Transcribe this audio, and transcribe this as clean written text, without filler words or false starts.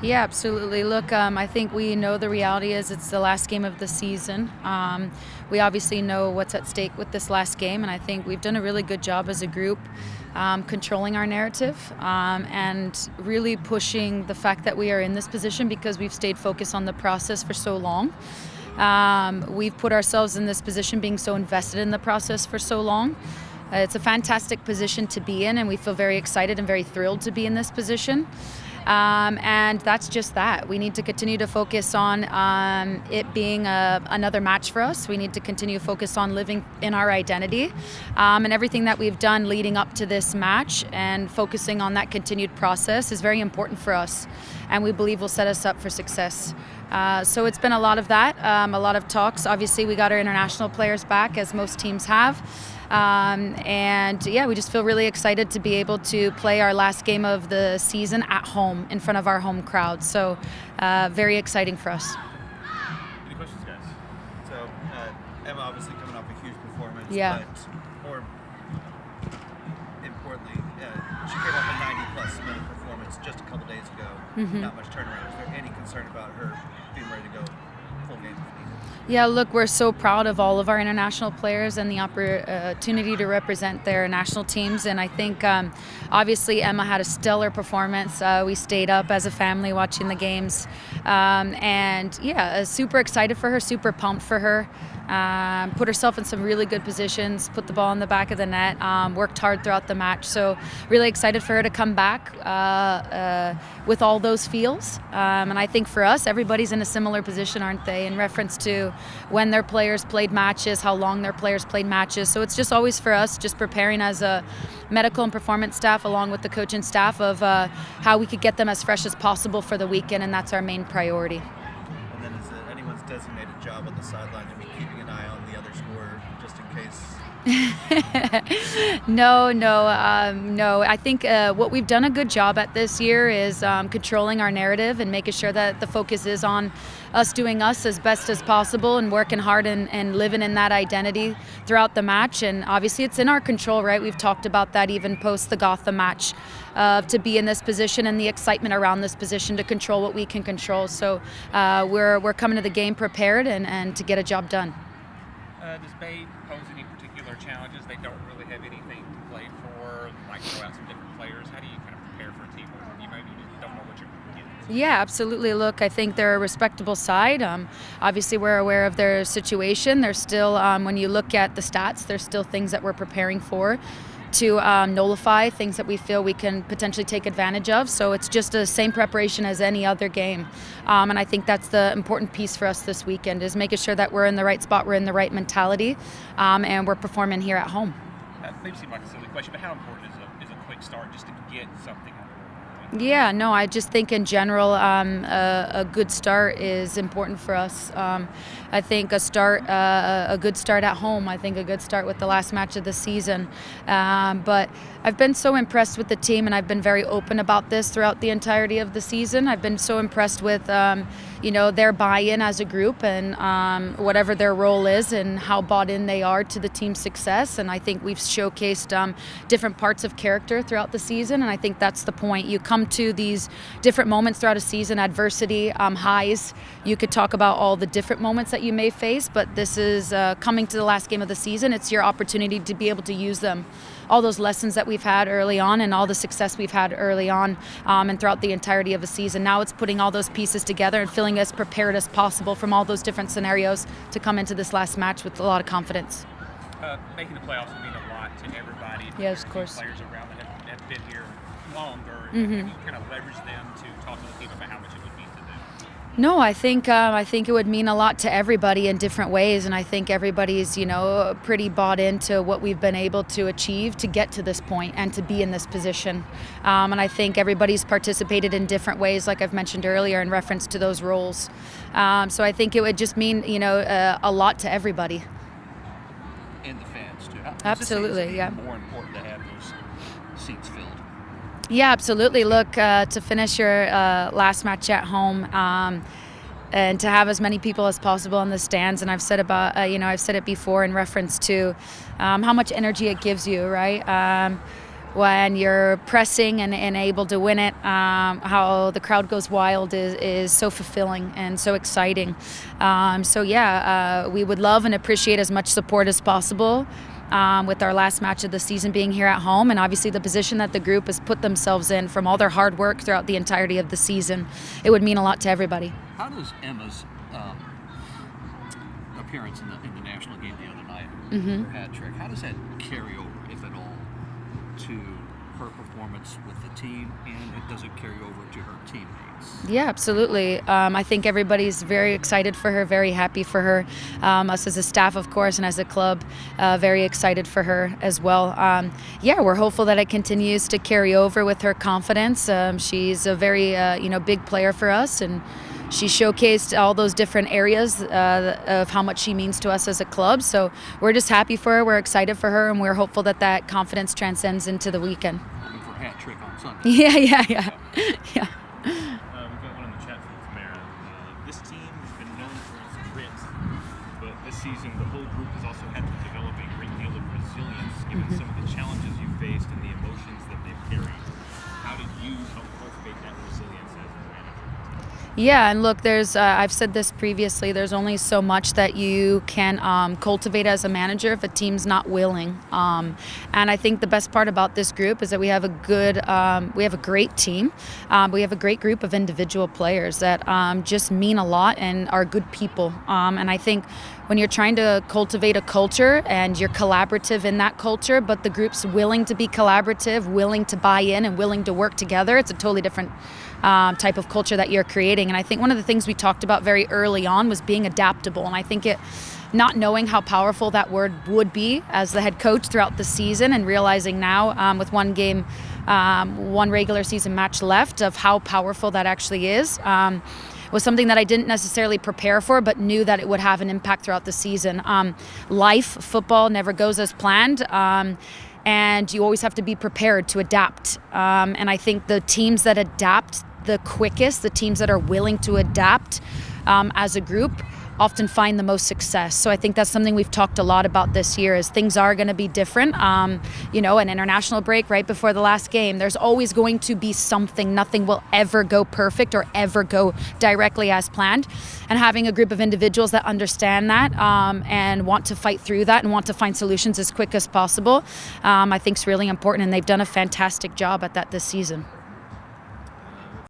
Yeah, absolutely. Look, I think we know the reality is it's the last game of the season. We obviously know what's at stake with this last game, and I think we've done a really good job as a group controlling our narrative and really pushing the fact that we are in this position because we've stayed focused on the process for so long. We've put ourselves in this position being so invested in the process for so long. It's a fantastic position to be in, and we feel very excited and very thrilled to be in this position. And that's just that. We need to continue to focus on it being another match for us. We need to continue to focus on living in our identity and everything that we've done leading up to this match, and focusing on that continued process is very important for us, and we believe will set us up for success. So it's been a lot of that, a lot of talks. Obviously, we got our international players back, as most teams have. And yeah, we just feel really excited to be able to play our last game of the season at home in front of our home crowd. So very exciting for us. Any questions, guys? So Emma obviously coming off a huge performance, Yeah. but more importantly, she came off a 90-plus minute performance just a couple days ago. Not much turnaround. Is there any concern about her being ready to go full game? Yeah, look, we're so proud of all of our international players and the opportunity to represent their national teams. And I think, obviously, Emma had a stellar performance. We stayed up as a family watching the games. And, yeah, super excited for her, super pumped for her. Put herself in some really good positions, put the ball in the back of the net, worked hard throughout the match. So really excited for her to come back with all those feels. And I think for us, everybody's in a similar position, aren't they, in reference to when their players played matches, how long their players played matches. So it's just always for us just preparing as a medical and performance staff along with the coaching staff of how we could get them as fresh as possible for the weekend, and that's our main priority. And then is it anyone's designated job on the sideline to be keeping an eye on the other scorer just in case? No. I think what we've done a good job at this year is controlling our narrative and making sure that the focus is on us doing us as best as possible and working hard and living in that identity throughout the match. And obviously it's in our control, right? We've talked about that even post the Gotham match, to be in this position and the excitement around this position to control what we can control. So we're coming to the game prepared and to get a job done. Does Bay pose any particular challenges? They don't really have anything to play for, like throw out some different players. How do you kind of prepare for a team where you maybe don't know what you're going to get? Yeah, absolutely. Look, I think they're a respectable side. Obviously, we're aware of their situation. There's still, when you look at the stats, there's still things that we're preparing for to nullify things that we feel we can potentially take advantage of. So it's just the same preparation as any other game. And I think that's the important piece for us this weekend, is making sure that we're in the right spot, we're in the right mentality, and we're performing here at home. Maybe seems like a silly question, but how important is a quick start just to get something on the board? Yeah, no, I just think in general a good start is important for us. I think a good start at home. I think a good start with the last match of the season. But I've been so impressed with the team, and I've been very open about this throughout the entirety of the season. I've been so impressed with their buy-in as a group and whatever their role is and how bought in they are to the team's success. And I think we've showcased different parts of character throughout the season, and I think that's the point. You come to these different moments throughout a season, adversity, highs. You could talk about all the different moments that you may face, but this is coming to the last game of the season. It's your opportunity to be able to use them. All those lessons that we've had early on and all the success we've had early on and throughout the entirety of the season. Now it's putting all those pieces together and feeling as prepared as possible from all those different scenarios to come into this last match with a lot of confidence. Making the playoffs will mean a lot to everybody. Yes, of course. Players around that have been here longer. Have you kind of leverage them to talk to the team about how much it would mean to them? No, I think it would mean a lot to everybody in different ways, and I think everybody's pretty bought into what we've been able to achieve to get to this point and to be in this position. And I think everybody's participated in different ways, like I've mentioned earlier, in reference to those roles. So I think it would just mean a lot to everybody. And the fans too. Absolutely, yeah. More important to have those seats filled. Yeah, absolutely. Look, to finish your last match at home and to have as many people as possible in the stands, and I've said it before in reference to how much energy it gives you, right? when you're pressing and able to win it, how the crowd goes wild is so fulfilling and so exciting. We would love and appreciate as much support as possible. With our last match of the season being here at home, and obviously the position that the group has put themselves in from all their hard work throughout the entirety of the season, it would mean a lot to everybody. How does Emma's appearance in the national game the other night, her hat trick, how does that carry over, if at all, to her performance with the team, and does it carry over to her teammates? Yeah, absolutely. I think everybody's very excited for her, very happy for her. Us as a staff, of course, and as a club, very excited for her as well. We're hopeful that it continues to carry over with her confidence. She's a very, big player for us, and she showcased all those different areas of how much she means to us as a club. So we're just happy for her, we're excited for her, and we're hopeful that that confidence transcends into the weekend. Hoping for a hat trick on Sunday. Yeah. We've got one in the chat from Tamara. This team has been known for its grit, but this season the whole group has also had to develop a great deal of resilience given some of the challenges you faced and the emotions that they've carried. How did you help cultivate that resilience as a manager? Yeah, and look, I've said this previously, there's only so much that you can cultivate as a manager if a team's not willing. And I think the best part about this group is that we have a great team. We have a great group of individual players that just mean a lot and are good people. And I think when you're trying to cultivate a culture and you're collaborative in that culture, but the group's willing to be collaborative, willing to buy in and willing to work together, it's a totally different type of culture that you're creating. And I think one of the things we talked about very early on was being adaptable. And I think not knowing how powerful that word would be as the head coach throughout the season, and realizing now with one regular season match left, of how powerful that actually is. Was something that I didn't necessarily prepare for, but knew that it would have an impact throughout the season. Football never goes as planned. And you always have to be prepared to adapt. And I think the teams that adapt the quickest, the teams that are willing to adapt as a group, often find the most success. So I think that's something we've talked a lot about this year, is things are going to be different. An international break right before the last game, there's always going to be something. Nothing will ever go perfect or ever go directly as planned. And having a group of individuals that understand that and want to fight through that and want to find solutions as quick as possible, I think is really important. And they've done a fantastic job at that this season.